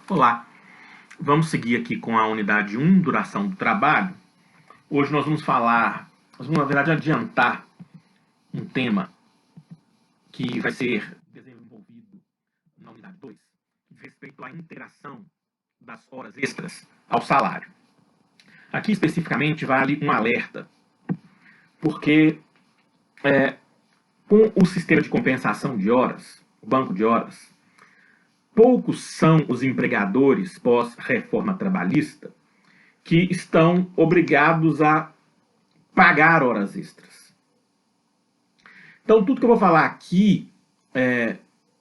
Olá, vamos seguir aqui com a unidade 1, duração do trabalho. Hoje nós vamos na verdade, adiantar um tema que vai ser desenvolvido na unidade 2, diz respeito à integração das horas extras ao salário. Aqui, especificamente, vale um alerta, porque com o sistema de compensação de horas, o banco de horas, poucos são os empregadores pós-reforma trabalhista que estão obrigados a pagar horas extras. Então, tudo que eu vou falar aqui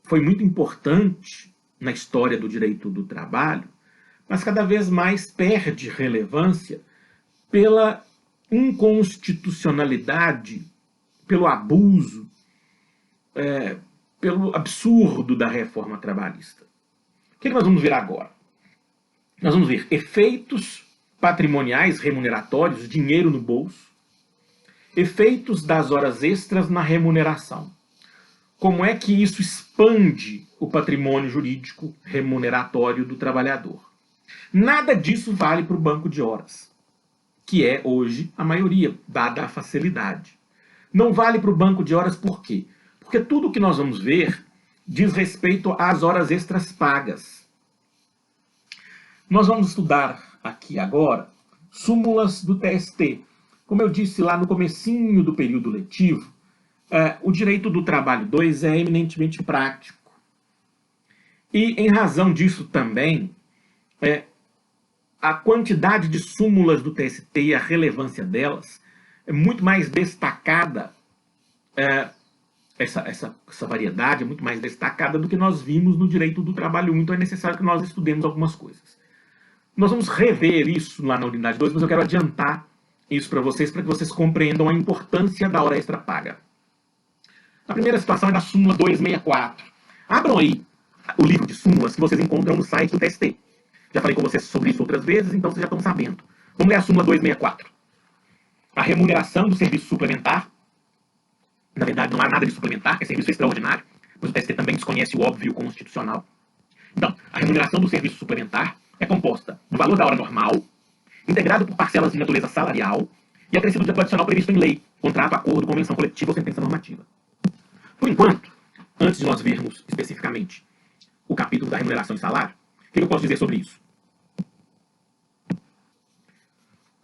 foi muito importante na história do direito do trabalho, mas cada vez mais perde relevância pela inconstitucionalidade, pelo abuso, pelo absurdo da reforma trabalhista. O que nós vamos ver agora? Nós vamos ver efeitos patrimoniais remuneratórios, dinheiro no bolso, efeitos das horas extras na remuneração. Como é que isso expande o patrimônio jurídico remuneratório do trabalhador? Nada disso vale para o banco de horas, que é hoje a maioria, dada a facilidade. Não vale para o banco de horas por quê? Porque tudo que nós vamos ver diz respeito às horas extras pagas. Nós vamos estudar aqui agora súmulas do TST. Como eu disse lá no comecinho do período letivo, o direito do trabalho 2 é eminentemente prático. E em razão disso também, a quantidade de súmulas do TST e a relevância delas é muito mais destacada, essa variedade é muito mais destacada do que nós vimos no direito do trabalho 1, então é necessário que nós estudemos algumas coisas. Nós vamos rever isso lá na unidade 2, mas eu quero adiantar isso para que vocês compreendam a importância da hora extra paga. A primeira situação é da súmula 264. Abram aí o livro de súmulas que vocês encontram no site do TST. Já falei com vocês sobre isso outras vezes, então vocês já estão sabendo. Vamos ler a súmula 264. A remuneração do serviço suplementar, na verdade não há nada de suplementar, é serviço extraordinário, mas o TST também desconhece o óbvio constitucional. Então, a remuneração do serviço suplementar é composta do valor da hora normal, integrado por parcelas de natureza salarial e acrescido de adicional previsto em lei, contrato, acordo, convenção coletiva ou sentença normativa. Por enquanto, antes de nós vermos especificamente o capítulo da remuneração e salário, o que eu posso dizer sobre isso?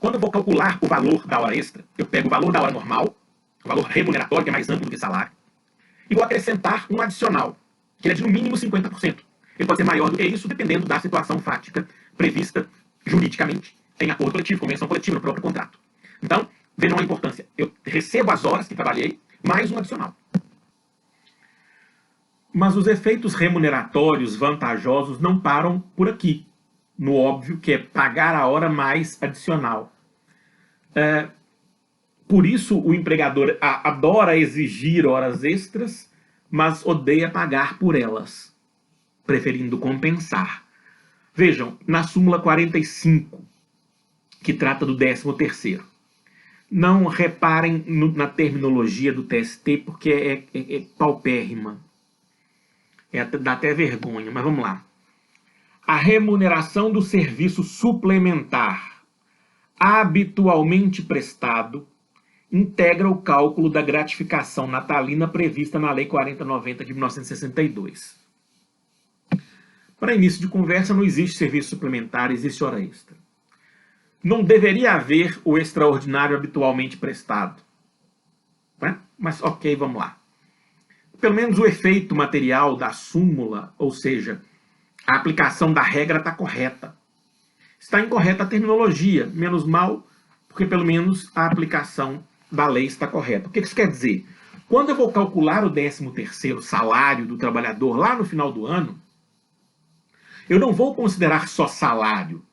Quando eu vou calcular o valor da hora extra, eu pego o valor da hora normal, o valor remuneratório, que é mais amplo do que salário, e vou acrescentar um adicional, que é de no mínimo 50%. Ele pode ser maior do que isso, dependendo da situação fática prevista juridicamente em acordo coletivo, convenção coletiva, no próprio contrato. Então, vejam a importância. Eu recebo as horas que trabalhei, mais um adicional. Mas os efeitos remuneratórios vantajosos não param por aqui, no óbvio que é pagar a hora mais adicional. Por isso o empregador adora exigir horas extras, mas odeia pagar por elas, preferindo compensar. Vejam, na súmula 45, que trata do 13º. Não reparem na terminologia do TST, porque é paupérrima. Dá até vergonha, mas vamos lá. A remuneração do serviço suplementar habitualmente prestado integra o cálculo da gratificação natalina prevista na Lei 4090 de 1962. Para início de conversa, não existe serviço suplementar, existe hora extra. Não deveria haver o extraordinário habitualmente prestado. Mas ok, vamos lá. Pelo menos o efeito material da súmula, ou seja, a aplicação da regra está correta. Está incorreta a terminologia, menos mal, porque pelo menos a aplicação da lei está correta. O que isso quer dizer? Quando eu vou calcular o 13º salário do trabalhador lá no final do ano, eu não vou considerar só salário.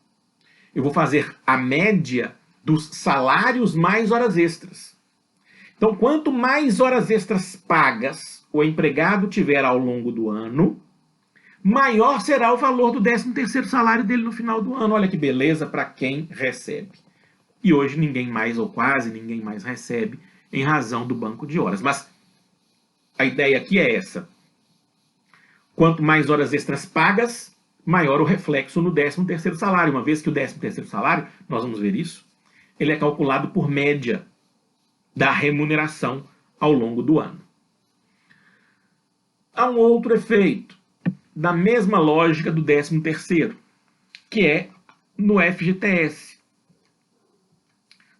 Eu vou fazer a média dos salários mais horas extras. Então, quanto mais horas extras pagas o empregado tiver ao longo do ano, maior será o valor do 13º salário dele no final do ano. Olha que beleza para quem recebe. E hoje ninguém mais, ou quase ninguém mais, recebe em razão do banco de horas. Mas a ideia aqui é essa. Quanto mais horas extras pagas, maior o reflexo no 13º salário, uma vez que o 13º salário, nós vamos ver isso, ele é calculado por média da remuneração ao longo do ano. Há um outro efeito, da mesma lógica do 13º, que é no FGTS.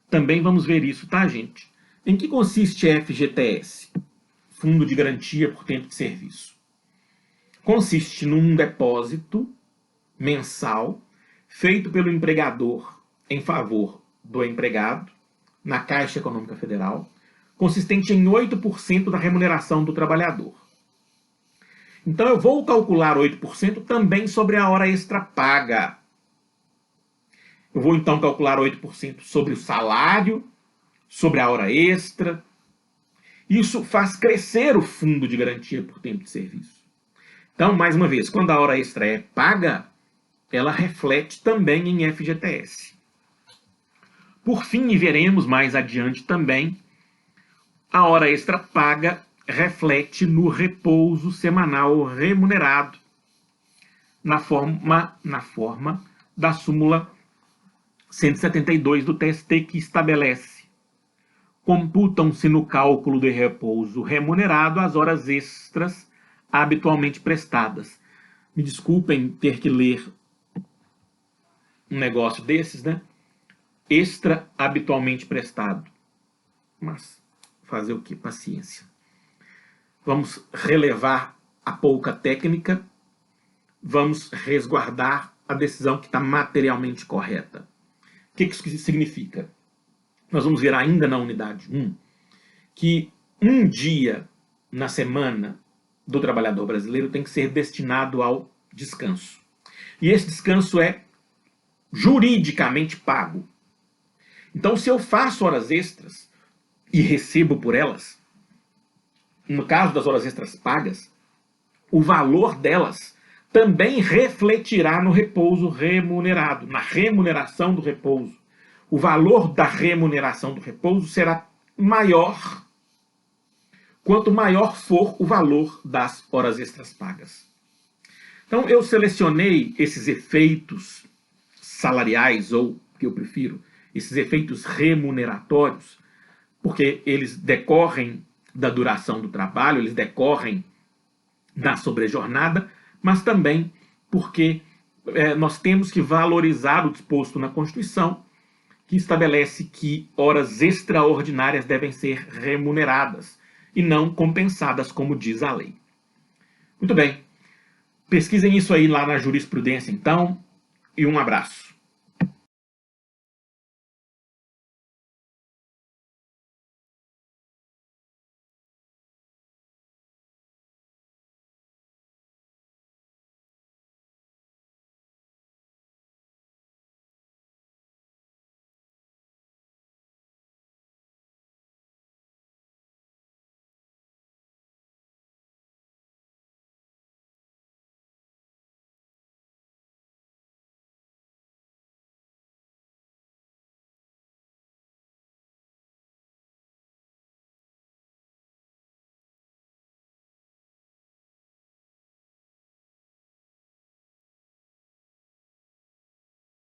Também vamos ver isso, tá, gente? Em que consiste FGTS? Fundo de Garantia por Tempo de Serviço. Consiste num depósito mensal feito pelo empregador em favor do empregado na Caixa Econômica Federal, consistente em 8% da remuneração do trabalhador. Então eu vou calcular 8% também sobre a hora extra paga. Eu vou então calcular 8% sobre o salário, sobre a hora extra. Isso faz crescer o fundo de garantia por tempo de serviço. Então, mais uma vez, quando a hora extra é paga, ela reflete também em FGTS. Por fim, e veremos mais adiante também, a hora extra paga reflete no repouso semanal remunerado, na forma da súmula 172 do TST, que estabelece: computam-se no cálculo do repouso remunerado as horas extras habitualmente prestadas. Me desculpem ter que ler um negócio desses, né? Extra habitualmente prestado. Mas fazer o que? Paciência. Vamos relevar a pouca técnica, vamos resguardar a decisão que está materialmente correta. O que isso significa? Nós vamos ver ainda na unidade 1 que um dia na semana do trabalhador brasileiro tem que ser destinado ao descanso. E esse descanso é juridicamente pago. Então, se eu faço horas extras e recebo por elas, no caso das horas extras pagas, o valor delas também refletirá no repouso remunerado, na remuneração do repouso. O valor da remuneração do repouso será maior quanto maior for o valor das horas extras pagas. Então, eu selecionei esses efeitos salariais, ou, que eu prefiro, esses efeitos remuneratórios, porque eles decorrem da duração do trabalho, eles decorrem da sobrejornada, mas também porque nós temos que valorizar o disposto na Constituição, que estabelece que horas extraordinárias devem ser remuneradas e não compensadas, como diz a lei. Muito bem. Pesquisem isso aí lá na jurisprudência, então, e um abraço.